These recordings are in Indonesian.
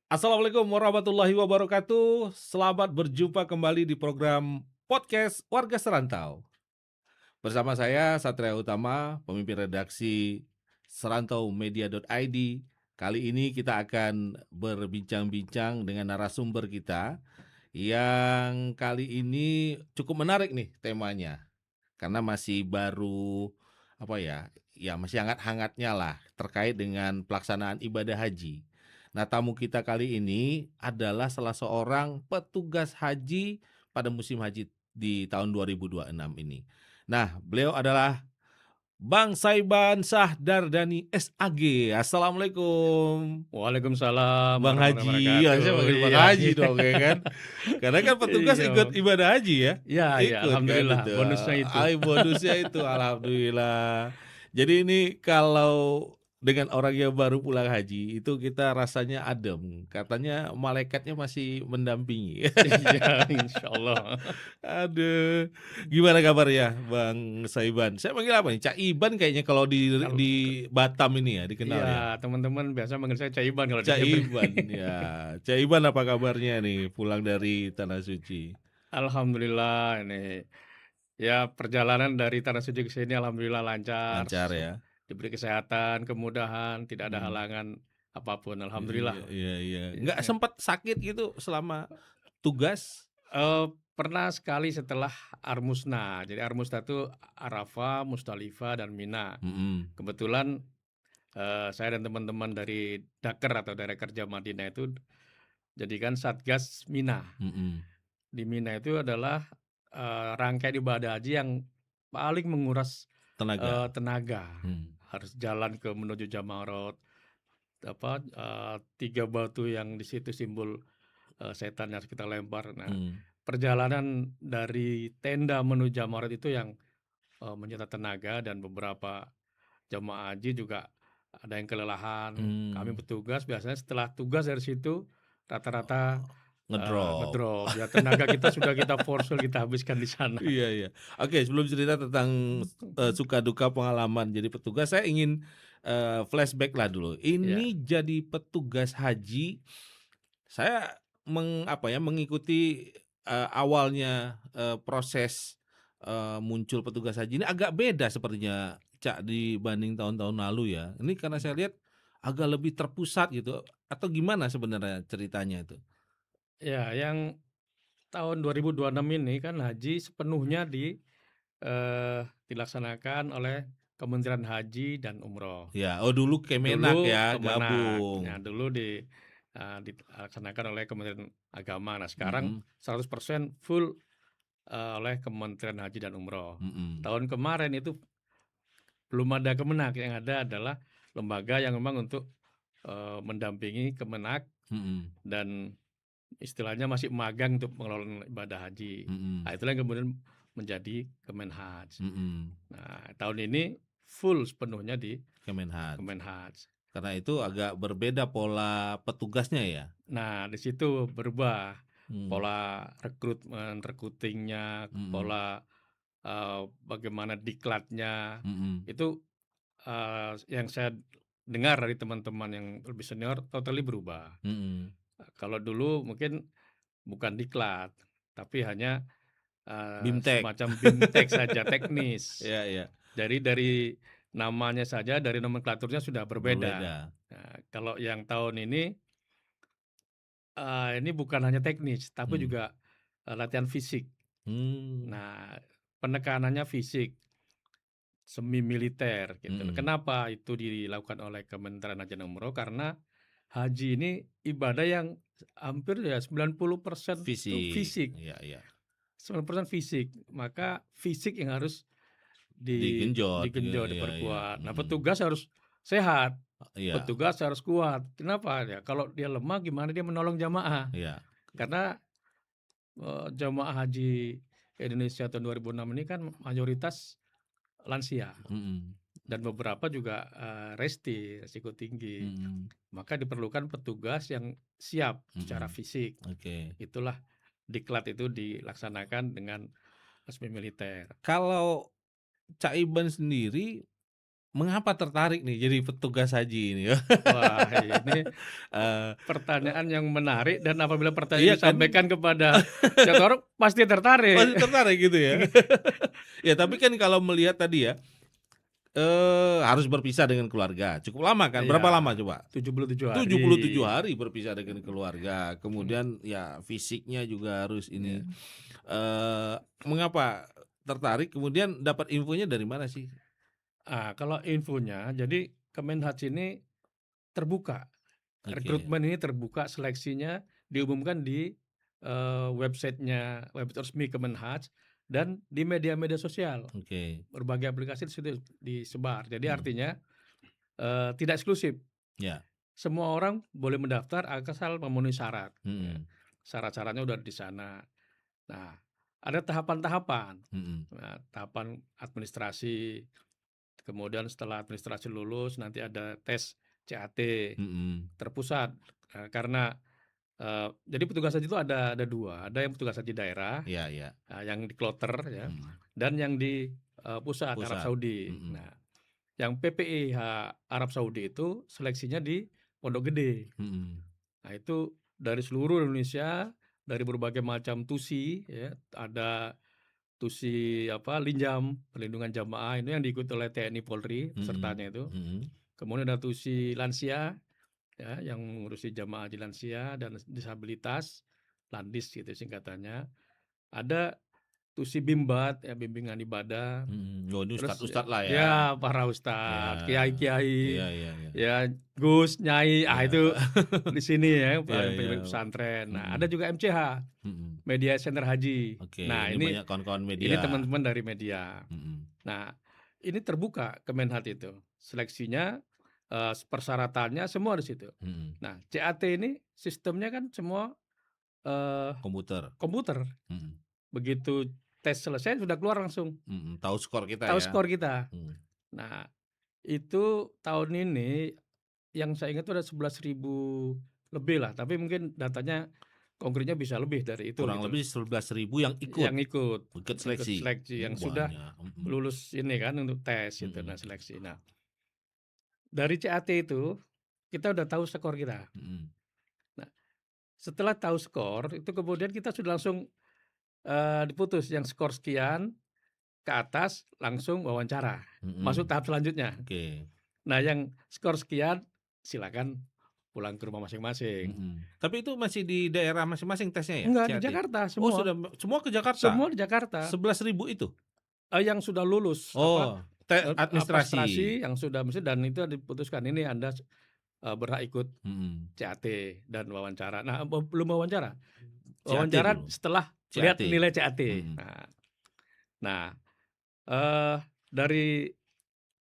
Assalamualaikum warahmatullahi wabarakatuh. Selamat berjumpa kembali di program podcast Warga Serantau. Bersama saya Satria Utama, pemimpin redaksi serantaumedia.id. Kali ini kita akan berbincang-bincang dengan narasumber kita yang kali ini cukup menarik nih temanya. Karena masih baru apa ya, ya masih hangat-hangatnya lah terkait dengan pelaksanaan ibadah haji. Nah, tamu kita kali ini adalah salah seorang petugas haji pada musim haji di tahun 2026 ini. Nah, beliau adalah Bang Saiban Sahdardani SAG. Assalamualaikum. Waalaikumsalam Bang warahmatullahi Haji, ya wabarakatuh. saya panggil Bang Iya, Haji iya. dong ya kan. Karena kan petugas Iya, ikut ibadah haji ya. iya, iya, Ikut kan alhamdulillah itu. bonusnya itu. Bonusnya itu alhamdulillah. Jadi ini kalau dengan orang yang baru pulang haji itu kita rasanya adem. Katanya malaikatnya masih mendampingi. Iya, insyaallah. Aduh. Gimana kabarnya Bang Saiban? Saya panggil apa nih? Cak Iban kayaknya kalau Kalau di Batam ini ya dikenal iya, ya. teman-teman biasa manggil saya Caiban kalau di Cak Kepri. Iban, ya. Cak Iban apa kabarnya nih pulang dari Tanah Suci? Alhamdulillah ini, ya perjalanan dari Tanah Suci ke sini alhamdulillah lancar, Lancar ya? diberi kesehatan, kemudahan, tidak ada Mhm. halangan apapun, Iya alhamdulillah. iya iya. Nggak Iya. sempat sakit gitu selama tugas? Pernah sekali setelah Armusna. Jadi Armusna itu Arafah, Musdalifah, dan Mina. Mhm Kebetulan, saya dan teman-teman dari Daker atau Daerah Kerja Madinah itu jadikan Satgas Mina. mhm. Di Mina itu adalah, rangkaian ibadah haji yang paling menguras, Tenaga? tenaga. Mmm, Harus jalan menuju Jamarot, 3 batu yang di situ simbol, setan yang harus kita lempar. Nah, mmm, perjalanan dari tenda menuju Jamarot itu yang, menyita tenaga, dan beberapa jemaah haji juga ada yang kelelahan. Kami mmm. petugas biasanya setelah tugas dari situ rata-rata, Ngedrop. ngedrop. Ya tenaga kita sudah kita forsul kita habiskan di sana. Iya iya. Oke, sebelum cerita tentang, suka duka pengalaman jadi petugas, saya ingin, flashback lah dulu. Ya, Ini jadi petugas haji, saya mengikuti, awalnya, proses, muncul petugas haji ini agak beda sepertinya, Cak, dibanding tahun-tahun lalu ya. Ini karena saya lihat agak lebih terpusat gitu, atau gimana sebenarnya ceritanya itu? ya, yang tahun 2026 ini kan haji sepenuhnya dilaksanakan oleh Kementerian Haji dan Umroh. Ya, oh dulu Kemenak Dulu ya, Kemenak, gabung. ya dulu dilaksanakan oleh Kementerian Agama. Nah, sekarang Mhm 100% full, oleh Kementerian Haji dan Umroh. mhm Tahun kemarin itu belum ada Kemenak, yang ada adalah lembaga yang memang untuk, mendampingi Kemenak, mhm dan istilahnya masih magang untuk pengelolaan ibadah haji. mhm Nah, itulah yang kemudian menjadi Kemenhaj. mhm, Nah, tahun ini full sepenuhnya di Kemenhaj. Kemenhaj. Karena itu agak berbeda pola petugasnya ya? Nah, di situ berubah Mmm, pola rekrutmen, recruiting-nya, mhm pola, bagaimana diklatnya, mhm itu, yang saya dengar dari teman-teman yang lebih senior totally berubah. mhm. Kalau dulu mungkin bukan diklat, tapi hanya, Bimtek. semacam bimtek saja, teknis. Iya iya, Dari namanya saja, dari nomenklaturnya sudah berbeda. berbeda. Nah, kalau yang tahun ini bukan hanya teknis, tapi Mmm, juga, latihan fisik. mmm, Nah, penekanannya fisik, semi militer gitu. mhm. Kenapa itu dilakukan oleh Kementerian Haji dan Umroh? Karena haji ini ibadah yang hampir ya 90% itu Fisik, fisik, iya iya. 90% fisik. Maka fisik yang harus Digenjot, digenjot, iya iya, diperkuat. Nah, mhm. petugas harus sehat, Iya petugas harus kuat. Kenapa? Ya kalau dia lemah gimana dia menolong jamaah? iya, Karena, jemaah haji Indonesia tahun 2006 ini kan mayoritas lansia, mhm dan beberapa juga, resti, resiko tinggi. mhm Maka diperlukan petugas yang siap secara mhm. fisik. Oke. Itulah diklat itu dilaksanakan dengan resmi militer. Kalau Cak Iban sendiri mengapa tertarik nih jadi petugas haji ini? Wah, ini Eee, pertanyaan yang menarik dan apabila pertanyaan iya ini kan? disampaikan kepada satu orang pasti tertarik. Pasti tertarik gitu ya? Ya tapi kan kalau melihat tadi ya, harus berpisah dengan keluarga, cukup lama kan? Berapa Iya, lama coba? 77 hari. 77 hari berpisah dengan Mhm, keluarga, mhm, kemudian ya fisiknya juga harus iya. ini, mengapa tertarik, kemudian dapat infonya dari mana sih? Kalau infonya, jadi Kemenhaj ini terbuka, Oke, rekrutmen ini terbuka, seleksinya diumumkan di, web resmi Kemenhaj dan di media-media sosial. oke, Berbagai aplikasi di situ disebar. Jadi mhm, artinya, tidak eksklusif. ya, Semua orang boleh mendaftar asal memenuhi syarat, ya. mhm, Syarat-syaratnya udah di sana. Nah, ada tahapan-tahapan. mhm, Nah, tahapan administrasi, kemudian setelah administrasi lulus nanti ada tes CAT mhm, terpusat, karena, jadi petugas haji itu ada 2, ada yang petugas haji daerah, iya iya, yang di kloter ya, mhm, dan yang di, pusat Arab pusat, Saudi. mhm, Nah, yang PPIH Arab Saudi itu seleksinya di Pondok Gede. mhm, Nah, itu dari seluruh Indonesia, dari berbagai macam TUSI ya, ada TUSI apa, Linjam, Perlindungan Jamaah ini yang diikuti oleh TNI Polri mhm, pesertanya itu. mhm, Kemudian ada TUSI Lansia ya, yang mengurusi jamaah haji lansia dan disabilitas, Landis gitu singkatannya. Ada TUSI Bimbat ya, bimbingan ibadah. mhm, oh ini Terus ustad-ustad lah ya? ya para Iya, ustadz, kiai-kiai, iya iya iya, ya Gus, Nyai, iya, itu di sini ya, iya iya, pendidik pesantren. Nah, mhm, ada juga MCH, mhm, Media Center Haji. oke Nah, ini ini banyak kawan-kawan ini media, teman-teman dari media. mhm, Nah, ini terbuka Kemenhaj itu. Seleksinya, persyaratannya semua di situ. mhm, Nah, CAT ini sistemnya kan semua, eee, komputer, komputer. mhm, Begitu tes selesai sudah keluar langsung, mhm, tahu skor kita tahu ya? skor kita. Mhm, Nah, itu tahun ini yang saya ingat itu ada 11.000 lebih lah, tapi mungkin datanya konkretnya bisa lebih dari itu kurang gitu lebih loh, 11.000 yang ikut, yang ikut ikut ikut seleksi? seleksi, yang sudah Banyak, mhm, lulus ini kan untuk tes gitu, nah mhm, seleksi. Nah, dari CAT itu kita udah tahu skor kita. mhm, Nah, setelah tahu skor itu kemudian kita sudah langsung, diputus yang skor sekian ke atas langsung wawancara, masuk mhm, tahap selanjutnya. oke, Nah, yang skor sekian silakan pulang ke rumah masing-masing. mhm, tapi itu masih di daerah masing-masing tesnya ya, Enggak, di CAT? Jakarta Oh semua, sudah semua ke Jakarta? semua di Jakarta. 11.000 itu? Yang sudah lulus apa, Oh, administrasi, administrasi yang sudah mesti dan itu diputuskan ini Anda, berhak ikut mhm, CAT dan wawancara. Nah, belum wawancara, CAT wawancara dulu, setelah lihat CAT, nilai CAT. mhm, Nah, dari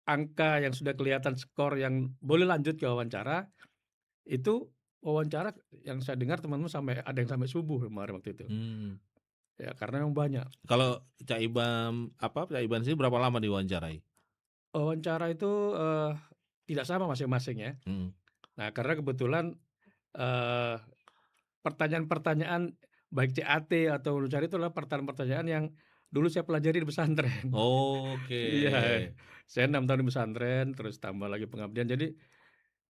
angka yang sudah kelihatan skor yang boleh lanjut ke wawancara, itu wawancara yang saya dengar teman-teman sampai ada yang sampai subuh kemarin waktu itu. mmm, Ya karena memang banyak. kalau Cak Cak Iban sendiri berapa lama diwawancarai? Wawancara itu, tidak sama masing-masing ya. Mhm. Nah karena kebetulan, eee, pertanyaan-pertanyaan baik CAT atau wawancara itu adalah pertanyaan-pertanyaan yang dulu saya pelajari di pesantren. Oke, Iya, saya 6 tahun di pesantren, terus tambah lagi pengabdian. Jadi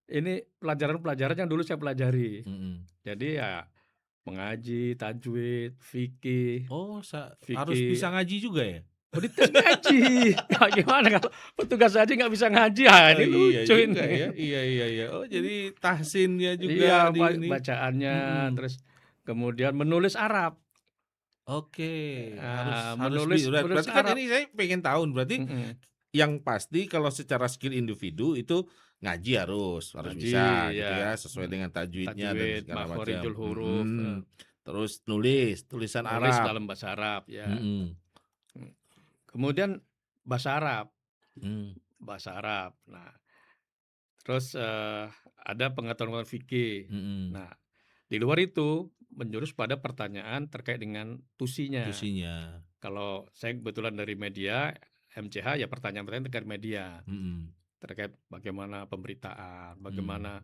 ini pelajaran-pelajaran yang dulu saya pelajari. mhm. Jadi ya mengaji, tajwid, fikih Oh harus fikih bisa ngaji juga ya? oh dites ngaji. Ya gimana kalau petugas haji nggak bisa ngaji, Oh ini iya lucu juga ini. ya, iya iya iya. Oh jadi tahsinnya juga Iya, di ini, bacaannya, mhm. terus kemudian menulis Arab. Oke, harus harus Menulis menulis berarti kan Arab, ini saya pengen tahu, berarti mhm, yang pasti kalau secara skill individu itu ngaji harus ngaji, bisa gitu ya, ya, sesuai dengan tajwidnya dan tajwid, segala macam, makhorijul huruf, mhm. Terus nulis, tulisan nulis Arab, dalam bahasa Arab, ya. mhm, Mmm, kemudian bahasa Arab mmm, bahasa Arab. Nah, terus, ada pengetahuan fikih. mhm, Nah, di luar itu menjurus pada pertanyaan terkait dengan tusinya. tusinya, Kalau saya kebetulan dari media, MCH ya pertanyaan-pertanyaan terkait media, mhm, terkait bagaimana pemberitaan, mmm, bagaimana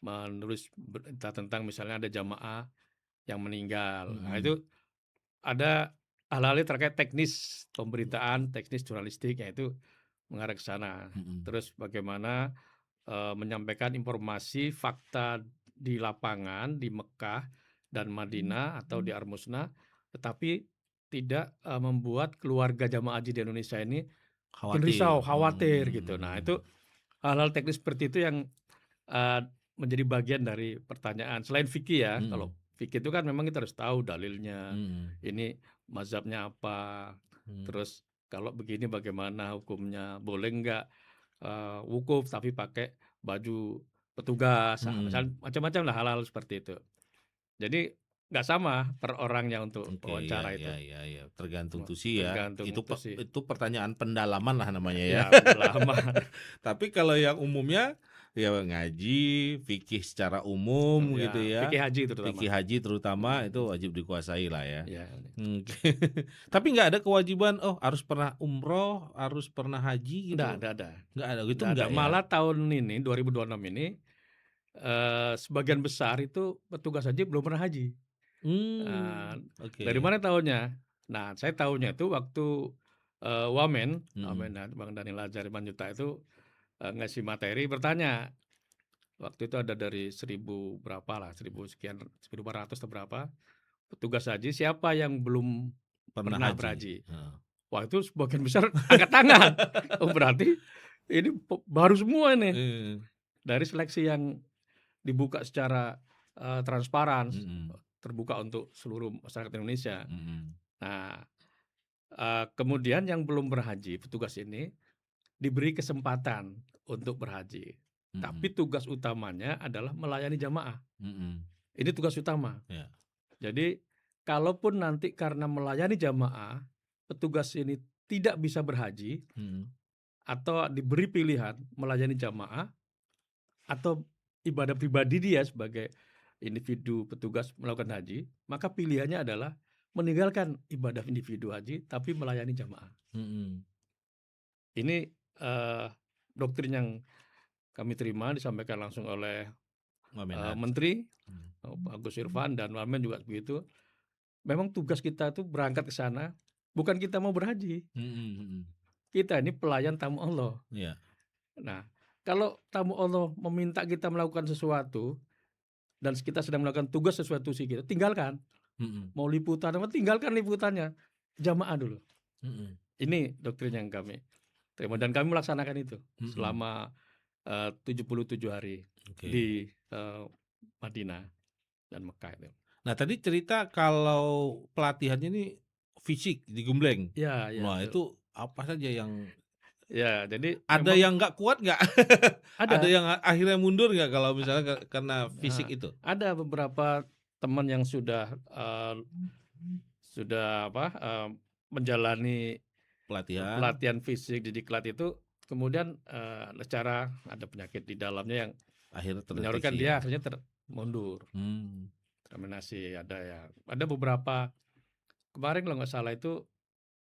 menulis berita tentang misalnya ada jamaah yang meninggal. Nah, mhm, itu ada hal-hal terkait teknis pemberitaan, teknis jurnalistik, yaitu mengarah ke sana. Mhm. Terus bagaimana menyampaikan informasi fakta di lapangan di Mekah dan Madinah atau di Armusna, tetapi tidak membuat keluarga jamaah haji di Indonesia ini makin Khawatir. risau, khawatir gitu. Nah, itu hal-hal teknis seperti itu yang eee, menjadi bagian dari pertanyaan. Selain fikih ya, Mhm. kalau fikih itu kan memang kita harus tahu dalilnya, Mhm. ini mazhabnya apa, Mhm. terus kalau begini bagaimana hukumnya, boleh nggak wukuf tapi pakai baju petugas, nah, misal Mhm. macam-macam lah hal-hal seperti itu. Jadi nggak sama per orangnya untuk Oke, ya wawancara itu, ya ya ya, tergantung tusi ya. tergantung itu sih. Itu pertanyaan pendalaman lah namanya ya. Ya pendalaman, Tapi kalau yang umumnya, ya ngaji, fikih secara umum gitu ya ya, fikih haji terutama. fikih haji terutama itu Mhm, wajib dikuasai lah ya. ya. Oke. Tapi nggak ada kewajiban, oh harus pernah umroh, harus pernah haji Nggak gitu? ada, Nggak ada, gitu nggak ada. nggak ya? Malah tahun ini 2026 ini sebagian besar itu petugas haji belum pernah haji. Nah, dari Oke. mana tahunya? Nah, saya tahunya itu waktu Wamen, Mhm. Bang Daniel Anzar Simanjuntak itu ngasih materi bertanya. Waktu itu ada dari 1000 berapa lah, 1000 sekian, 1.400 atau berapa, petugas haji siapa yang belum Pernah pernah haji? berhaji? Heeh. Wah, itu sebagian besar angkat tangan. Oh, berarti ini baru semua ini. Eee, Dari seleksi yang dibuka secara transparan, mhm. terbuka untuk seluruh masyarakat Indonesia. Mhm. Nah, kemudian yang belum berhaji, petugas ini diberi kesempatan untuk berhaji. Tapi Mhm. tugas utamanya adalah melayani jamaah. Mhm. Ini tugas utama. Ya. Jadi, kalaupun nanti karena melayani jamaah, petugas ini tidak bisa berhaji Mhm. atau diberi pilihan melayani jamaah atau ibadah pribadi dia sebagai individu petugas melakukan haji, maka pilihannya adalah meninggalkan ibadah individu haji tapi melayani jamaah. Mhm. Ini doktrin yang kami terima disampaikan langsung oleh Wamenhat. Menteri Mhm. Pak Agus Irfan dan Wamen juga begitu. Memang tugas kita tuh berangkat ke sana bukan kita mau berhaji, Mhm. Mhm. kita ini pelayan tamu Allah. Iya. Nah, kalau tamu Allah meminta kita melakukan sesuatu dan kita sedang melakukan tugas sesuatu sih kita tinggalkan. Mhm. Mau liputan apa tinggalkan liputannya, jamaah dulu. Mhm. Ini doktrin yang kami terima dan kami melaksanakan itu Mhm. selama 77 hari Oke. di Madinah dan Mekah itu. Nah tadi cerita kalau pelatihannya ini fisik digembleng. Ya, ya Nah betul. itu apa saja yang Ya, jadi ada memang yang nggak kuat nggak? Ada ada, yang akhirnya mundur nggak kalau a misalnya karena eee, fisik itu? ada beberapa teman yang sudah apa, menjalani Pelatihan, pelatihan fisik di diklat itu, kemudian secara ada penyakit di dalamnya yang akhirnya menyebabkan terdeteksi dia ya? akhirnya mundur, Mmm. terminasi ada ya. Ada beberapa kemarin kalau nggak salah itu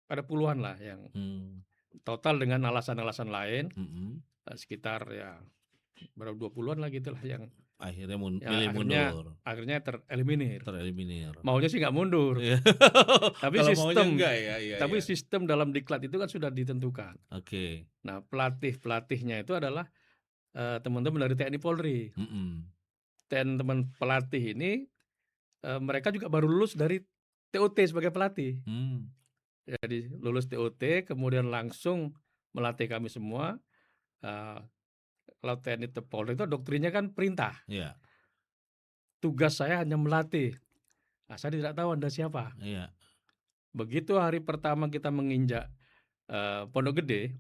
ada puluhan lah yang Mmm. total dengan alasan-alasan lain, Mhm. sekitar ya berapa 20-an lah gitulah yang Akhirnya milih akhirnya mundur, akhirnya tereliminir. tereliminir. Maunya sih nggak mundur, Iya. tapi Kalau maunya sistem enggak ya? Iya tapi iya. sistem dalam diklat itu kan sudah ditentukan. Oke. Nah, pelatihnya itu adalah teman-teman dari TNI Polri. Mhm. Dan teman pelatih ini mereka juga baru lulus dari TOT sebagai pelatih. Mmm. Jadi lulus TOT kemudian langsung melatih kami semua. Eee, Kalau TNI Polri itu doktrinnya kan perintah. Iya Tugas saya hanya melatih. Nah, saya tidak tahu Anda siapa. iya. Begitu hari pertama kita menginjak Pondok Gede,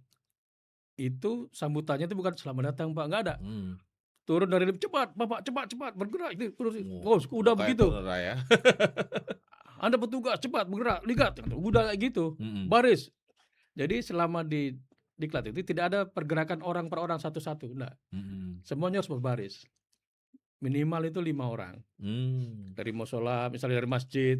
itu sambutannya itu bukan "Selamat datang Pak," nggak ada. Mmm. Turun dari lift, "Cepat Bapak, cepat cepat bergerak ini Oh, oh udah udah kayak begitu. tentara ya? Anda petugas cepat bergerak, lihat." Udah kayak gitu, Mhm. baris. Jadi selama di diklat itu tidak ada pergerakan orang per orang satu-satu, enggak. Mhm. Semuanya harus berbaris. Minimal itu 5 orang. Mmm. Dari musola, misalnya dari masjid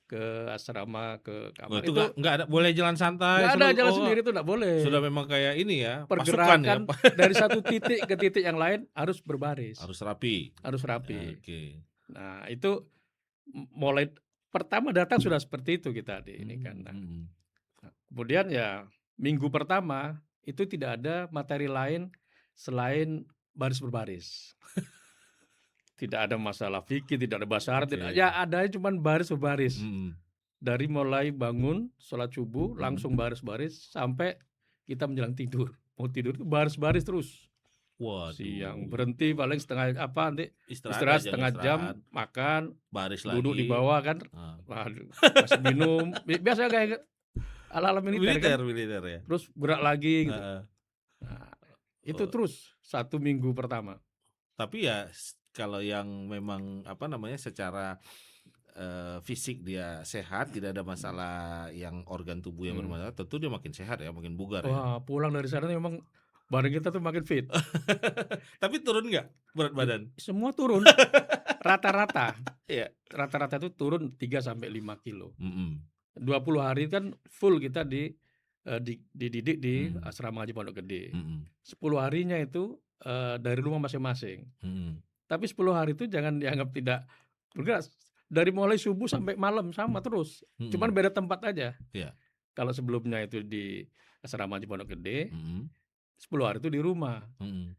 ke asrama, ke Oh kamar itu itu nggak ada boleh jalan santai nggak ada seluruh jalan oh, sendiri itu nggak sudah boleh. memang kayak ini ya, pasukan ya, Pergerakan dari satu titik ke titik yang lain harus berbaris, harus rapi. harus rapi. Oke. Nah itu mulai pertama datang sudah seperti itu kita di ini kan. Nah, Mhm. kemudian ya minggu pertama itu tidak ada materi lain selain baris berbaris. Tidak ada masalah fikih, tidak ada bahasa Arab, tidak, Oke. ya adanya cuman baris berbaris. Mhm. Dari mulai bangun, sholat subuh, Mhm. langsung baris-baris sampai kita menjelang tidur. Mau tidur itu baris-baris terus. Siang Waduh. berhenti paling nanti Istirahat istirahat jam setengah jam, istirahat, makan, baris duduk di lagi. bawah kan, Heeh. waduh, kasih minum, biasa kayak ala-ala militer kan, Militer ya? terus gerak lagi gitu. Heeh. Nah, itu Oh, terus 1 minggu pertama. tapi ya kalau yang memang apa namanya secara fisik dia sehat, tidak ada masalah yang organ tubuh yang Hmm. bermasalah, tentu dia makin sehat ya, makin bugar ya. Wah, pulang dari sana memang badan kita tuh makin fit. Tapi turun nggak berat badan? Semua turun, rata-rata. Iya. Rata-rata itu turun 3-5 kilo. Mhm. 20 hari kan full kita dididik di Mhm. asrama Haji Pondok Gede. Mhm. 10 harinya itu dari rumah masing-masing. Mhm. Tapi 10 hari itu jangan dianggap tidak bergerak. Dari mulai subuh sampai malam sama terus. Cuman Mhm. beda tempat aja. Iya. Kalau sebelumnya itu di asrama Haji Pondok Gede, Mhm. 10 hari itu di rumah. Mhm.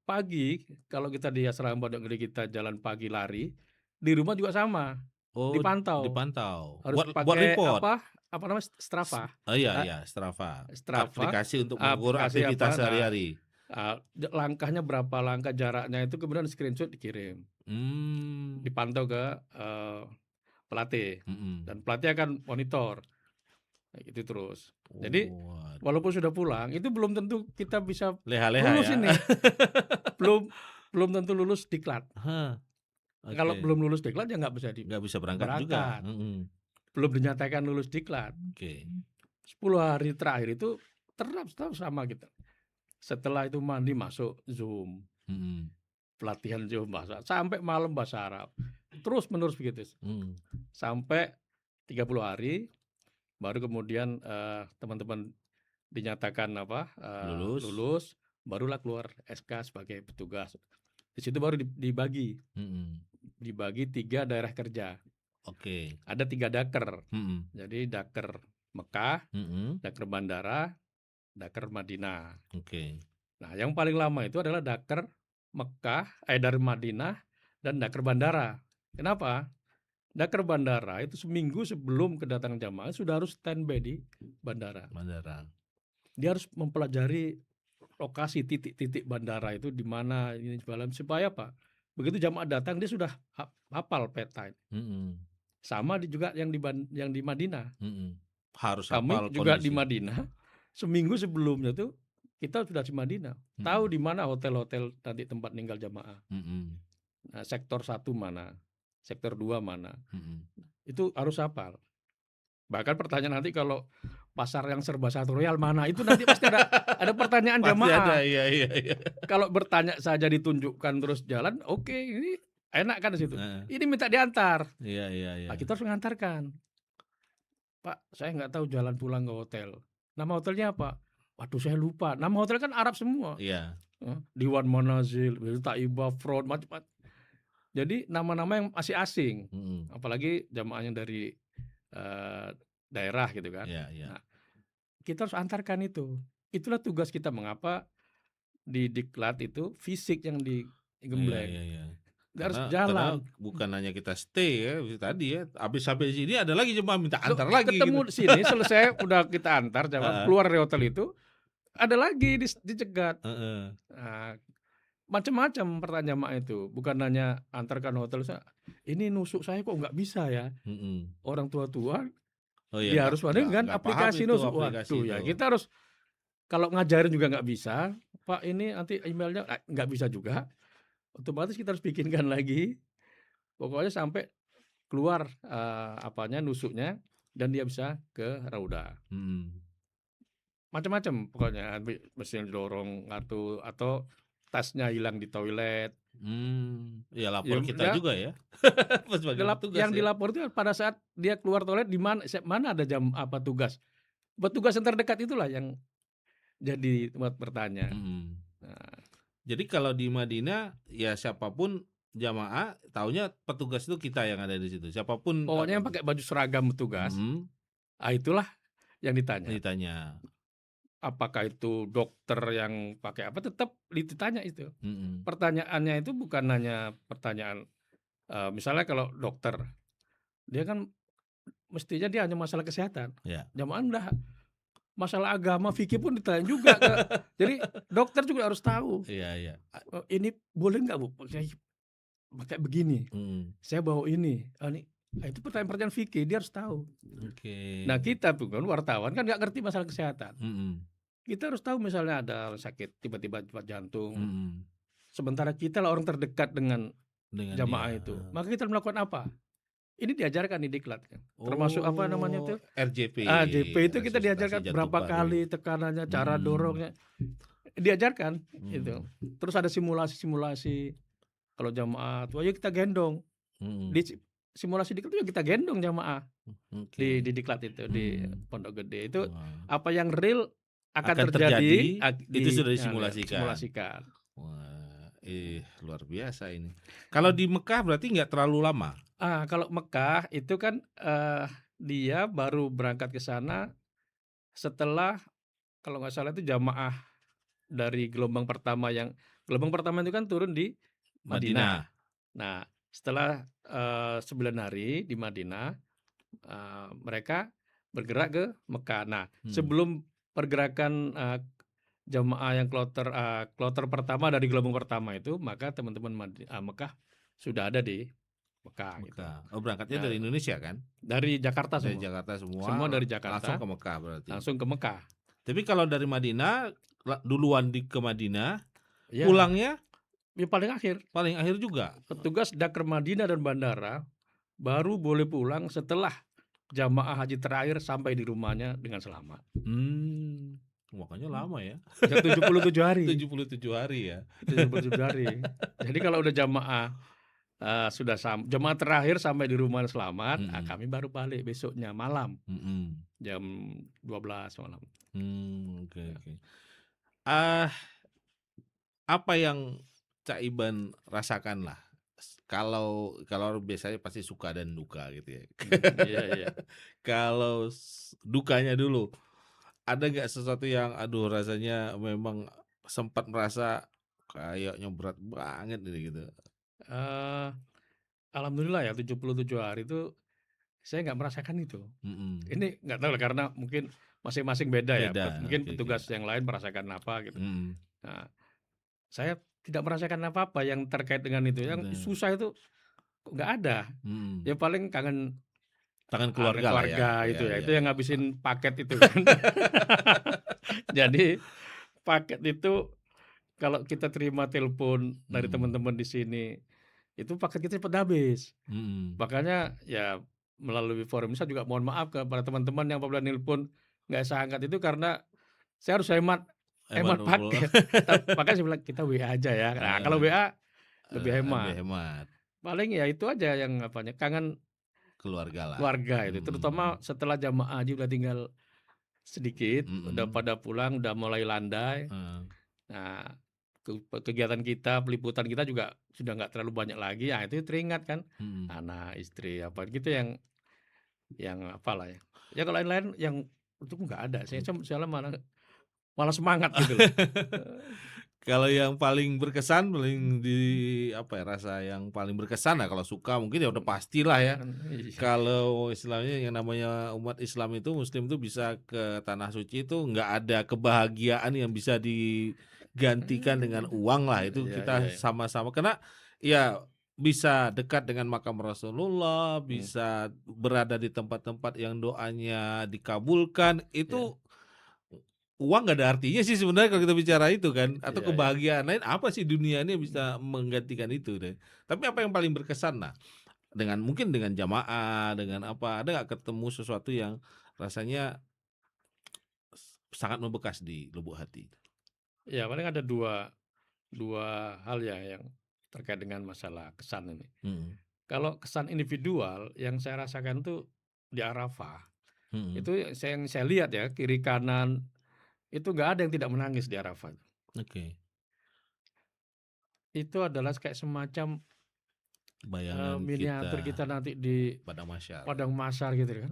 Pagi kalau kita di asrama Pondok Gede kita jalan pagi lari, di rumah juga sama, Oh, dipantau. dipantau. Harus Buat pakai report? apa namanya, Strava. Oh iya A iya, Strava. Strava, Aplikasi untuk mengukur aplikasi apa, aktivitas sehari-hari. langkahnya berapa langkah, jaraknya itu kemudian screenshot dikirim, Mmm. dipantau ke pelatih, Mhm. dan pelatih akan monitor, kayak gitu terus. Jadi Oh, waduh. walaupun sudah pulang, itu belum tentu kita bisa Leha-leha lulus ya? ini, belum belum tentu lulus diklat. Hah, Kalau oke. belum lulus diklat ya nggak bisa Nggak bisa berangkat juga? berangkat, Mhm. belum dinyatakan lulus diklat. Oke. 10 hari terakhir itu tetap sama kita. Setelah itu mandi masuk Zoom, Mhm. pelatihan Zoom bahasa sampai malam bahasa Arab. Terus menerus begitu. Mhm. Sampai 30 hari baru kemudian teman-teman dinyatakan Lulus? lulus, barulah keluar SK sebagai petugas. Di situ baru dibagi Mhm. 3 daerah kerja. Oke. Ada 3 daker. Mhm. Jadi daker Mekah, Mhm. daker bandara, daker Madinah. Oke. Nah, yang paling lama itu adalah daker dari Madinah dan daker bandara. Kenapa? Daker bandara itu seminggu sebelum kedatangan jamaah sudah harus standby di bandara. Bandara. Dia harus mempelajari lokasi titik-titik bandara itu di mana ini supaya apa? Begitu jamaah datang dia sudah hafal peta. Mhm. Sama juga yang di Madinah. Mhm. Harus Kami hafal juga di kondisi. Madinah seminggu sebelumnya tuh kita sudah di Madinah. Tahu Mhm. di mana hotel-hotel nanti tempat tinggal jamaah. Mhm. Nah, sektor 1 mana, sektor 2 mana. Mhm. Itu harus hafal. Bahkan pertanyaan nanti kalau pasar yang serba satu royal mana, itu nanti pasti ada pertanyaan Pasti ada, jamaah. iya iya iya. Kalau bertanya saja ditunjukkan terus jalan, oke, ini enak kan di situ. Heeh. Ini minta diantar. Iya iya iya. Nah, kita harus mengantarkan. Pak, saya nggak tahu jalan pulang ke hotel. Nama hotelnya apa? Waduh, saya lupa. Nama hotel kan Arab semua. Iya. Diwan Manazil, Taibah, Fraud, macam-macam. Jadi nama-nama yang masih asing. Mhm. Apalagi jamaahnya dari daerah gitu kan. Iya iya. Nah, kita harus antarkan itu. Itulah tugas kita, mengapa di diklat itu fisik yang Iya digembleng. iya iya. Dia harus Karena jalan. bukan hanya kita stay ya, tadi ya, habis sampai sini ada lagi jemaah minta antar lagi Ketemu gitu. di sini, selesai udah kita antar jamaah, Heeh. keluar dari hotel itu, ada lagi dicegat. Heeh. Nah, macam-macam pertanyaan jamaah itu. Bukan hanya antarkan hotel, ini nusuk saya kok nggak bisa ya. Mhm. Orang tua-tua Oh iya, dia harus pandai kan nggak paham aplikasi itu nusuk. aplikasi Waduh itu. ya, kita harus kalau ngajarin juga nggak bisa, Pak ini nanti emailnya nggak bisa juga. Otomatis kita harus bikinkan lagi. Pokoknya sampai keluar nusuknya dan dia bisa ke raudah. Mhm. Macam-macam pokoknya, mesin dorong kartu atau tasnya hilang di toilet. Ya Ya lapor kita udah, juga ya. Sebagai petugas yang ya. dilapor itu pada saat dia keluar toilet di mana ada jam apa tugas. Petugas yang terdekat itulah yang jadi tempat bertanya. Mhm. Nah, Jadi kalau di Madinah ya siapapun jamaah taunya petugas itu kita yang ada di situ. Siapapun pokoknya yang pakai baju seragam petugas, Mhm. itulah yang ditanya. Ditanya. apakah itu dokter yang pakai apa, tetap ditanya itu. Mhm. Pertanyaannya itu bukan hanya pertanyaan, misalnya kalau dokter, dia kan mestinya dia hanya masalah kesehatan. Ya. Jamaah udah masalah agama, fikih pun ditanya juga ke jadi dokter juga harus tahu, Iya iya. "Ini boleh nggak Bu, pakai begini, Mhm. saya bawa ini, ini." Nah, itu pertanyaan-pertanyaan fikih, dia harus tahu. Oke. Nah, kita tuh kan wartawan kan nggak ngerti masalah kesehatan. Mhm. Kita harus tahu misalnya ada sakit tiba-tiba cepat jantung, Mhm. sementara kita lah orang terdekat dengan Dengan dia, jamaah itu, maka kita melakukan apa? Ini diajarkan di diklat kan, termasuk apa namanya Oh, tuh, RJP, AJP itu kita resusitasi diajarkan jantung berapa paru. kali tekanannya, cara Mhm. dorongnya, diajarkan itu. Mhm. Terus ada simulasi-simulasi, kalau jamaah tua ya kita gendong, Mhm. di simulasi diklat itu kita gendong jamaah di Oke. diklat itu, di Mhm. Pondok Gede itu, Wah. apa yang real akan Akan terjadi terjadi, itu sudah disimulasikan. disimulasikan. Wah, luar biasa ini. Kalau di Mekah berarti nggak terlalu lama? Kalau Mekah itu kan, dia baru berangkat ke sana setelah kalau nggak salah itu jamaah dari gelombang pertama itu kan turun di Madinah. Madinah? Nah, setelah, 9 hari di Madinah, mereka bergerak ke Mekah. Nah, Mhm. sebelum pergerakan, jamaah yang kloter pertama dari gelombang pertama itu, maka teman-teman Mekah sudah ada di Mekah gitu. Mekah. Oh, berangkatnya Nah, dari Indonesia kan? dari Jakarta Dari semua, Jakarta semua semua dari langsung Jakarta ke Mekah berarti? langsung ke Mekah. Tapi kalau dari Madinah, duluan ke Madinah, Ya, pulangnya yang paling akhir. paling akhir juga? Petugas Dakar Madinah dan bandara baru boleh pulang setelah jamaah haji terakhir sampai di rumahnya dengan selamat. Makanya lama ya? Bisa 77 hari, 77 hari ya? 77 hari. Jadi kalau udah jamaah, jamaah terakhir sampai di rumah selamat, Mhm. kami baru balik besoknya malam, Mhm. jam 12 malam. Oke Ya. oke. Ah, apa yang Cak Iban rasakan lah, kalau kalau biasanya pasti suka dan duka gitu ya. Iya iya. Kalau dukanya dulu, ada nggak sesuatu yang aduh rasanya memang sempat merasa kayaknya berat banget ini gitu? Eee, Alhamdulillah ya 77 hari itu saya nggak merasakan itu. Mhm. Ini nggak tahu lah karena mungkin masing-masing beda ya, Beda, mungkin oke oke. petugas yang lain merasakan apa gitu. Mhm. Nah, saya tidak merasakan apa-apa yang terkait dengan itu, yang Bener. susah itu kok nggak ada. Mhm. Ya paling kangen Tangan kangen keluarga lah ya? keluarga Ya itu ya, ya itu yang ya. ngabisin paket itu kan. Jadi paket itu kalau kita terima telepon dari Mhm. teman-teman di sini, itu paket kita cepet habis. Mhm. Makanya ya melalui forum saya juga mohon maaf kepada teman-teman yang apabila nelpon nggak saya angkat itu karena saya harus hemat Hemat hemat paket. Makanya saya bilang, "Kita WA aja ya." Nah, kalau heeh, WA lebih lebih hemat. hemat, Paling ya itu aja yang apanya, kangen keluarga lah. keluarga itu, terutama Mhm. setelah jamaah haji udah tinggal sedikit, udah Mhm. pada pulang, udah mulai landai. Heeh. Nah, kegiatan kita, peliputan kita juga sudah nggak terlalu banyak lagi, ya itu teringat kan, Mhm. anak, istri, apa gitu yang apalah ya. Ya kalau lain-lain yang itu nggak ada, saya malah malah semangat gitu loh. Kalau yang paling berkesan, paling apa ya, rasa yang paling berkesan lah kalau suka mungkin ya udah pastilah ya. Iya, Kalau istilahnya yang namanya umat Islam itu, Muslim itu bisa ke tanah suci itu nggak ada kebahagiaan yang bisa digantikan dengan uang lah, itu iya iya kita iya. sama-sama karena ya bisa dekat dengan makam Rasulullah, Mmm, bisa berada di tempat-tempat yang doanya dikabulkan, iya itu uang nggak ada artinya sih sebenarnya kalau kita bicara itu kan, atau iya iya. kebahagiaan lain apa sih dunia ini bisa menggantikan itu deh. Tapi apa yang paling berkesan nah, dengan mungkin dengan jamaah, dengan apa, ada nggak ketemu sesuatu yang rasanya sangat membekas di lubuk hati? Ya paling ada dua dua hal ya yang terkait dengan masalah kesan ini. Mhm. Kalau kesan individual yang saya rasakan tuh di Arafah, Mhm. itu yang saya lihat ya, kiri kanan, itu nggak ada yang tidak menangis di Arafah. Oke. Itu adalah kayak semacam, Bayangan kita miniatur kita nanti di pada masyar. padang mahsyar gitu kan.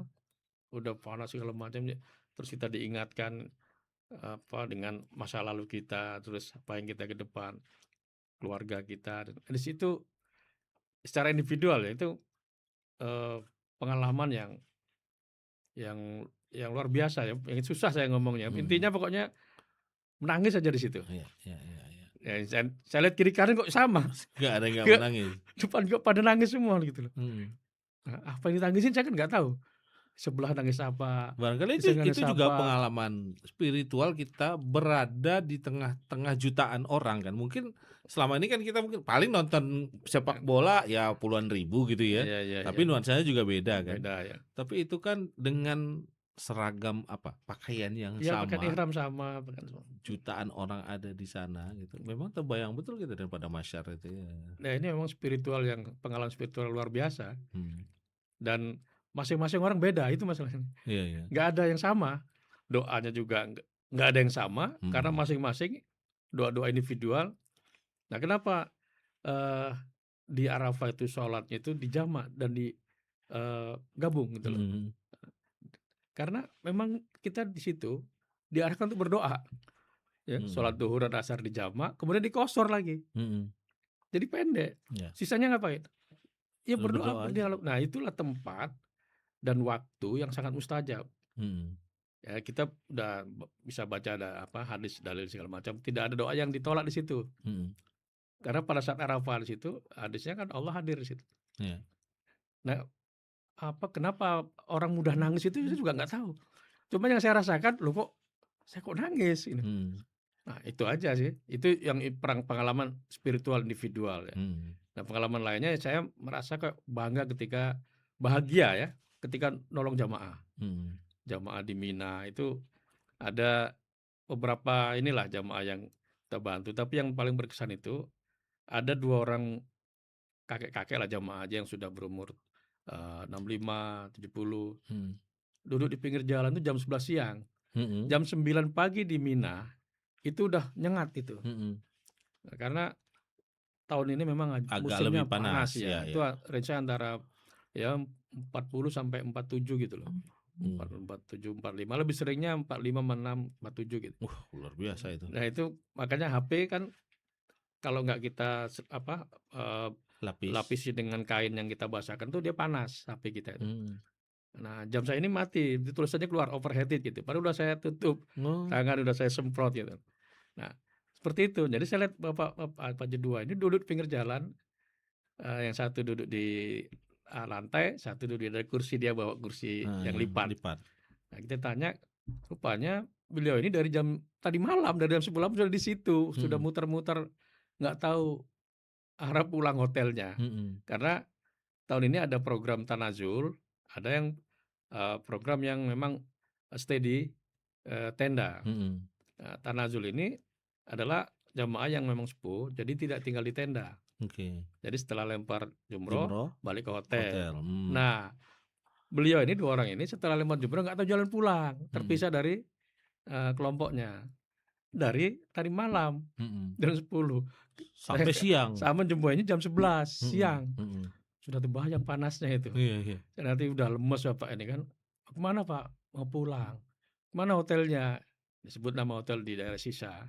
Udah panas segala macam ya, terus kita diingatkan, dengan masa lalu kita, terus apa yang kita ke depan, keluarga kita, dan di situ secara individual ya itu, eee, pengalaman yang luar biasa ya, yang susah saya ngomongnya. Mhm. Intinya pokoknya menangis aja di situ. Iya iya iya iya. Ya saya lihat kiri kanan kok sama, Nggak ada yang nggak nggak menangis? depan kok pada nangis semua gitu loh. Mhm. Nah, apa yang ditangisin saya kan nggak tahu, sebelah nangis apa, Barangkali di itu sana nangis juga apa. pengalaman spiritual kita berada di tengah-tengah jutaan orang kan. Mungkin selama ini kan kita mungkin paling nonton sepak bola ya puluhan ribu gitu ya, Iya iya iya, tapi nuansanya juga beda kan. beda ya. Tapi itu kan dengan seragam apa, pakaian yang Iya pakaian sama, ihram sama, pakaian sama. jutaan orang ada di sana gitu. Memang terbayang betul kita daripada masyar itu ya. Nah ini memang spiritual yang pengalaman spiritual luar biasa, Hmm. dan masing-masing orang beda, itu masalahnya. Iya iya. Nggak ada yang sama, doanya juga nggak ada yang sama, karena Mhm. masing-masing doa-doa individual. Nah kenapa, eee, di Arafah itu sholatnya itu dijamak dan gabung gitu loh. Mhm. Karena memang kita di situ diarahkan untuk berdoa, ya, sholat Mhm. duhur dan asar dijamak, kemudian dikosor lagi, Mhm. jadi pendek. Ya, Sisanya ngapain? Ya lu berdoa, berdoa aja. berdialog. Nah itulah tempat dan waktu yang sangat mustajab. Mhm. Ya kita udah bisa baca ada apa, hadis, dalil segala macam, tidak ada doa yang ditolak di situ. Mhm. Karena pada saat Arafah di situ, hadisnya kan Allah hadir di situ. Iya. Nah, kenapa orang mudah nangis itu saya juga nggak tahu. Cuma yang saya rasakan, "Loh kok saya kok nangis?" Ini. Mhm. Nah, itu aja sih. Itu yang pengalaman spiritual individual ya. Mhm. Nah, pengalaman lainnya saya merasa kayak bangga ketika bahagia ya, ketika nolong jamaah. Mhm. Jamaah di Mina itu ada beberapa inilah jamaah yang kita bantu, tapi yang paling berkesan itu ada 2 orang kakek-kakek lah jamaah aja yang sudah berumur, 65, 70, Mhm. duduk di pinggir jalan tuh jam 11 siang. Mhm. Jam 9 pagi di Mina, itu udah nyengat itu. Mhm. Nah, karena tahun ini memang Agak musimnya lebih panas, panas ya, ya itu ya. range-nya antara ya 40 sampai 47 gitu loh. Mhm. 47, 45, lebih seringnya 45, 46, 47 gitu. Luar biasa itu. Nah itu makanya HP kan kalau nggak kita eee, Lapis. lapisi dengan kain yang kita basahkan tuh dia panas HP kita itu. Mhm. Nah jam saya ini mati, itu tulisannya keluar overheated gitu, padahal udah saya tutup, Oh. tangan udah saya semprot gitu. Nah seperti itu, jadi saya lihat bapak berdua ini duduk di pinggir jalan, yang satu duduk di, lantai, satu duduk di kursi, dia bawa kursi yang lipat. Lipat. Nah kita tanya, rupanya beliau ini dari tadi malam, dari jam 10 sudah di situ, sudah Mhm. muter-muter, nggak tahu arah pulang hotelnya. Mhm. Karena tahun ini ada program Tanazul, ada yang, program yang memang, stay di, tenda. Mhm. Nah, Tanazul ini adalah jamaah yang memang sepuh, jadi tidak tinggal di tenda. Oke. Jadi setelah lempar jumroh, Jumroh, balik ke hotel. hotel. Mhm. Nah, beliau ini 2 orang ini setelah lempar jumroh nggak tahu jalan pulang, Mhm. terpisah dari, kelompoknya. Dari tadi malam, Mhm. jam 10. Saya Sampai siang. sama jumrohnya jam 11 Mhm. siang. Mhm. Sudah terbayang panasnya itu. Iya iya. Dan nanti udah lemes Bapak ini kan, "Kemana Pak?" "Mau pulang." "Mana hotelnya?" Disebut nama hotel di daerah Sisa.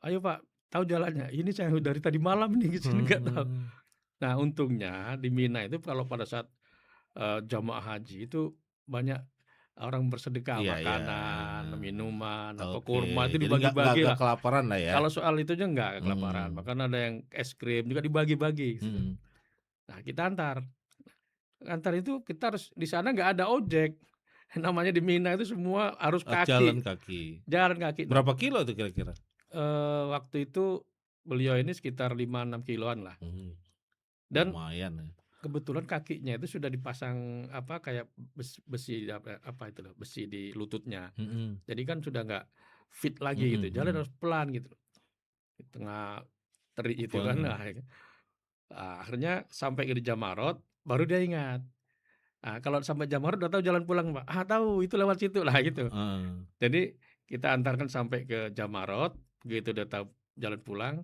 "Ayo Pak, tahu jalannya?" "Ini saya dari tadi malam nih ke sini nggak tahu." Mmm. Nah untungnya di Mina itu kalau pada saat, jamaah haji itu banyak orang bersedekah, Iya iya iya. makanan, minuman, apa Oke, kurma itu jadi nggak dibagi-bagi lah. kelaparan lah ya? Kalau soal itunya enggak kelaparan, Mhm. bahkan ada yang es krim juga dibagi-bagi gitu. Mhm. Nah kita antar itu kita harus di sana nggak ada ojek, namanya di Mina itu semua harus Jalan kaki, kaki. jalan kaki. Nah, Berapa kilo tuh kira-kira? waktu itu beliau ini sekitar 5, 6 kiloan lah, Mhm. dan Lumayan ya. kebetulan kakinya itu sudah dipasang apa, kayak besi apa itu loh, besi di lututnya. Mhm. Jadi kan sudah nggak fit lagi Mhm gitu, jalan mhm. harus pelan gitu, di tengah terik itu kan. Heeh. Nah, akhirnya sampai ke Jamarot, baru dia ingat. Nah, kalau sampai Jamarot udah tahu jalan pulang, Pak. "Ah, tahu, itu lewat situ." Lah gitu. Heeh. Jadi kita antarkan sampai ke Jamarot, begitu udah tahu jalan pulang,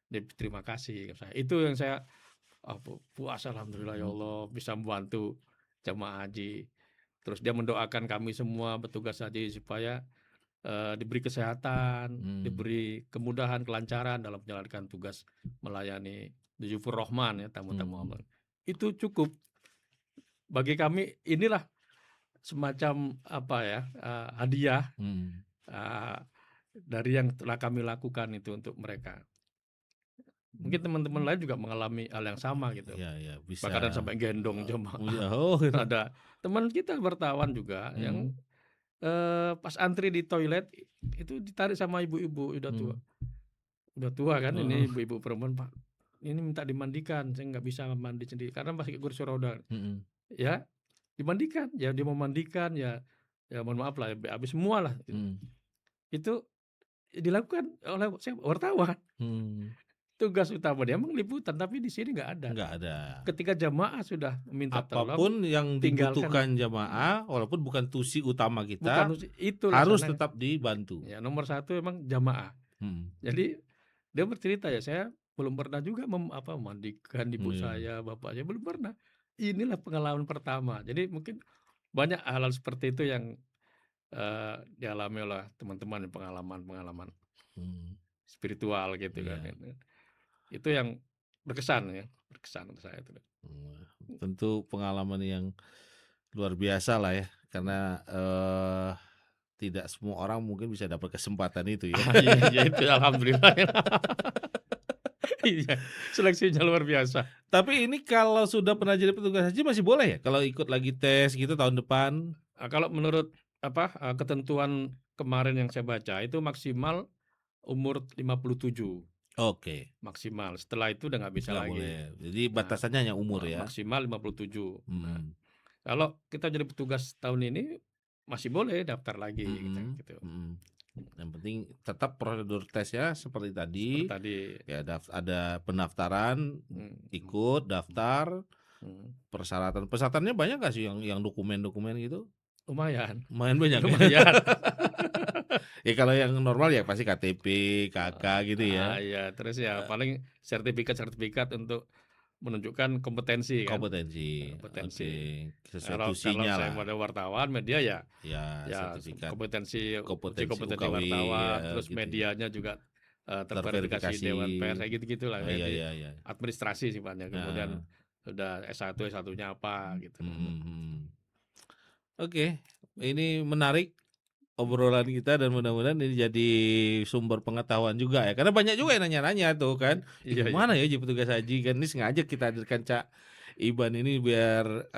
dia terima kasih ke saya. Itu yang saya, puas alhamdulillah ya Mhm. Allah bisa membantu jamaah haji. Terus dia mendoakan kami semua petugas haji supaya diberi kesehatan, Hmm. diberi kemudahan, kelancaran dalam menjalankan tugas melayani Duyufur Rahman ya, tamu-tamu Allah. Itu cukup bagi kami, inilah semacam apa ya, hadiah Hmm. dari yang telah kami lakukan itu untuk mereka. Mungkin teman-teman lain juga mengalami hal yang sama gitu. Ya, ya, bisa. Bahkan sampai gendong jemaah. Oh, gitu. Ada teman kita wartawan juga yang pas antri di toilet itu ditarik sama ibu-ibu udah tua. Udah tua kan, ini ibu-ibu perempuan, Pak. Ini minta dimandikan, saya nggak bisa mandi sendiri karena masih kursi roda. Ya, dimandikan. Ya dia mau mandikan ya mohon maaf lah, habis semua lah. Itu dilakukan oleh wartawan. Tugas utama dia liputan, tapi di sini nggak ada. Nggak ada. Ketika jamaah sudah meminta tolong, Apapun yang tinggalkan. dibutuhkan jamaah, walaupun bukan tusi utama kita, itu harus laksana. tetap dibantu. Ya, nomor satu emang jamaah. Jadi dia bercerita ya, saya belum pernah juga memandikan ibu saya, bapak saya belum pernah. Inilah pengalaman pertama. Jadi mungkin banyak hal-hal seperti itu yang dialami oleh teman-teman, pengalaman-pengalaman spiritual gitu kan. Itu yang berkesan untuk saya itu. Tentu pengalaman yang luar biasa lah ya, karena tidak semua orang mungkin bisa dapat kesempatan itu ya. Iya itu alhamdulillah. Iya, seleksinya luar biasa. Tapi ini kalau sudah pernah jadi petugas haji masih boleh ya kalau ikut lagi tes gitu tahun depan? Kalau menurut ketentuan kemarin yang saya baca itu maksimal umur 57. Oke. Maksimal. Setelah itu udah nggak bisa lagi. Boleh. Jadi batasannya hanya umur ya. Maksimal 57. Kalau kita jadi petugas tahun ini masih boleh daftar lagi gitu. Yang penting tetap prosedur tesnya seperti tadi. Ya ada pendaftaran, ikut daftar. Persyaratannya banyak gak sih yang dokumen-dokumen gitu? Lumayan banyak. Lumayan. Ya kalau yang normal ya pasti KTP, KK gitu ya. Iya, terus ya paling sertifikat untuk menunjukkan kompetensi kan. Kompetensi. Sesuai Kalau tusinya saya lah. pada wartawan, media ya sertifikat kompetensi UKWI, wartawan, terus gitu medianya juga terverifikasi Dewan Pers kayak gitu-gitu lah. Iya. Administrasi sifatnya. Kemudian sudah S1, S1-nya apa gitu. Oke, ini menarik obrolan kita dan mudah-mudahan ini jadi sumber pengetahuan juga ya. Karena banyak juga yang nanya-nanya tuh kan. Gimana ya jadi petugas haji kan, ini sengaja kita hadirkan Cak Iban ini biar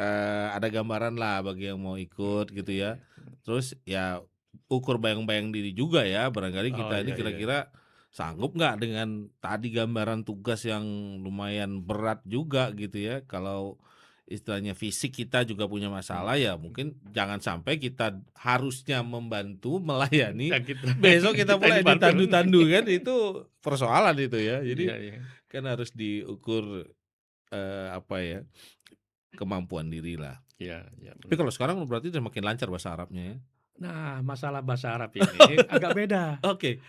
ada gambaran lah bagi yang mau ikut gitu ya. Terus ya ukur bayang-bayang diri juga ya. Barangkali kita ini kira-kira sanggup nggak dengan tadi gambaran tugas yang lumayan berat juga gitu ya. Kalau istilahnya fisik kita juga punya masalah ya mungkin jangan sampai kita harusnya membantu melayani besok kita mulai ditandu-tandu kan, itu persoalan itu ya. Jadi kan harus diukur kemampuan diri lah. Tapi kalau sekarang berarti udah makin lancar bahasa Arabnya ya. Nah, masalah bahasa Arab ini agak beda. Oke.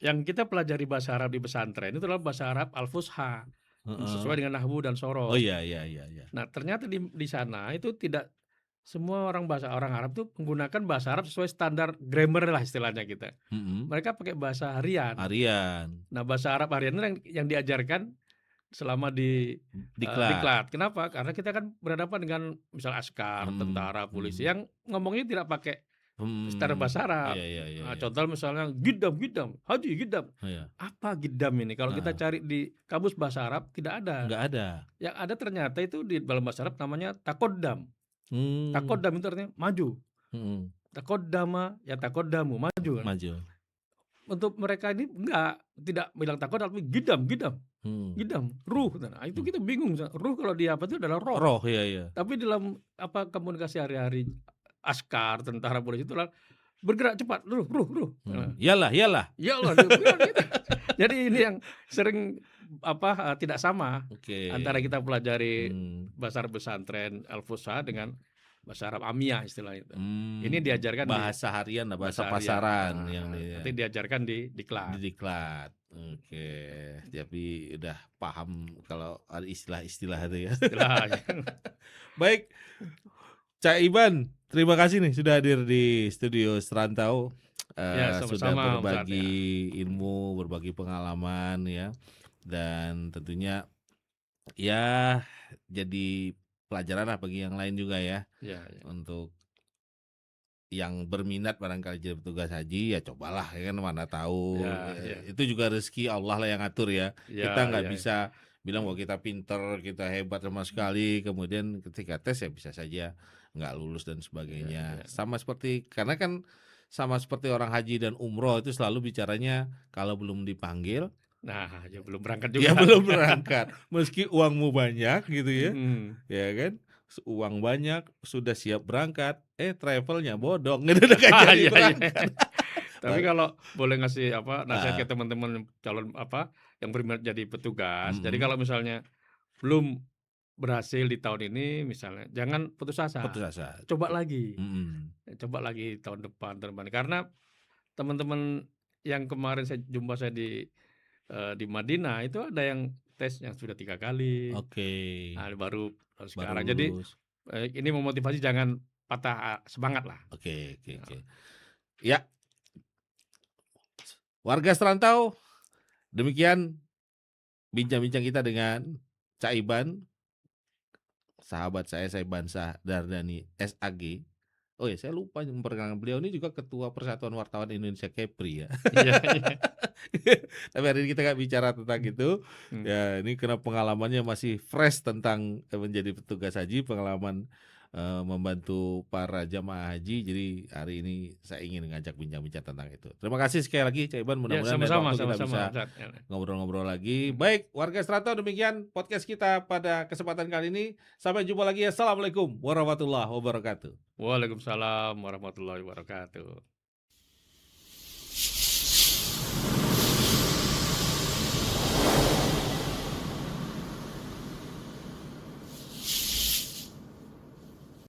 Yang kita pelajari bahasa Arab di pesantren itu adalah bahasa Arab al-Fusha. Sesuai dengan nahwu dan sorof. Oh iya. Nah, ternyata di sana itu tidak semua orang Arab itu menggunakan bahasa Arab sesuai standar grammar lah istilahnya kita. Mereka pakai bahasa harian. Nah, bahasa Arab harian itu yang diajarkan selama di diklat. Kenapa? Karena kita kan berhadapan dengan misal askar, tentara, polisi yang ngomongnya tidak pakai standar bahasa Arab. Contoh misalnya gidam, haji gidam. Apa gidam ini? Kalau kita cari di kamus bahasa Arab tidak ada. Nggak ada. Yang ada ternyata itu di dalam bahasa Arab namanya takodam. Takodam itu artinya maju. Takodama ya takodamu, maju kan? Maju. Untuk mereka ini tidak bilang takodam tapi gidam. Gidam, ruh. Nah, itu kita bingung. Ruh kalau dia apa itu adalah roh. Roh, iya. Tapi dalam komunikasi hari-hari askar, tentara, polisi itu bergerak cepat, ruh. Yalah. Jadi ini yang sering tidak sama antara kita pelajari bahasa Arab pesantren al-Fusha dengan bahasa Arab Amiyah istilah itu. Ini diajarkan bahasa harian, bahasa pasaran yang nanti diajarkan di diklat. Di diklat. Oke, jadi udah paham kalau ada istilah-istilah itu ya. Baik, Cak Iban, terima kasih nih sudah hadir di studio Serantau. Ya, sudah sama-sama Ustadz ya. berbagi ilmu, berbagi pengalaman ya, dan tentunya ya jadi pelajaran lah bagi yang lain juga ya, Ya, ya. untuk yang berminat barangkali jadi petugas haji ya cobalah ya kan, mana tahu, Ya, ya. itu juga rezeki Allah lah yang ngatur ya. Kita Ya, nggak ya. bisa bilang Hmm. bahwa kita pinter, kita hebat sama sekali, kemudian ketika tes ya bisa saja nggak lulus dan Ya, sebagainya. ya. Sama seperti karena kan sama seperti orang haji dan umroh itu selalu bicaranya kalau belum dipanggil Nah, ya belum berangkat ya juga. belum berangkat. Meski uangmu banyak gitu Mhm. ya kan? Uang banyak, sudah siap berangkat, travelnya bodong gitu nggak jadi Iya, iya. berangkat. Tapi kalau boleh ngasih nasihat ke Heeh, teman-teman calon yang berminat jadi petugas. Jadi mhm, kalau misalnya belum berhasil di tahun ini misalnya, jangan putus putus asa. asa, Coba lagi, mhm, coba lagi tahun depan. Karena teman-teman yang kemarin saya di Madinah itu ada yang tes yang sudah 3 kali, oke, baru baru sekarang. Jadi, lulus, ini memotivasi jangan patah semangatlah. oke oke Ya, oke. Ya, warga serantau, demikian bincang-bincang kita dengan Cak Iban, sahabat saya Bansah Dardani SAG. Oh ya, saya lupa memperkenalkan beliau ini juga Ketua Persatuan Wartawan Indonesia Kepri ya. iya, iya. Tapi hari ini kita nggak bicara tentang Mmm, itu. mmm. Ya, ini karena pengalamannya masih fresh tentang menjadi petugas haji, pengalaman membantu para jamaah haji. Jadi hari ini saya ingin ngajak bincang-bincang tentang itu. Terima kasih sekali lagi, Cak Iban. Ya, Mudah-mudahan lain sama-sama waktu kita sama-sama, bisa Ustaz, ya. ngobrol-ngobrol lagi. Mhm. Baik, warga Strata, demikian podcast kita pada kesempatan kali ini. Sampai jumpa lagi. Assalamualaikum warahmatullahi wabarakatuh. Waalaikumsalam warahmatullahi wabarakatuh.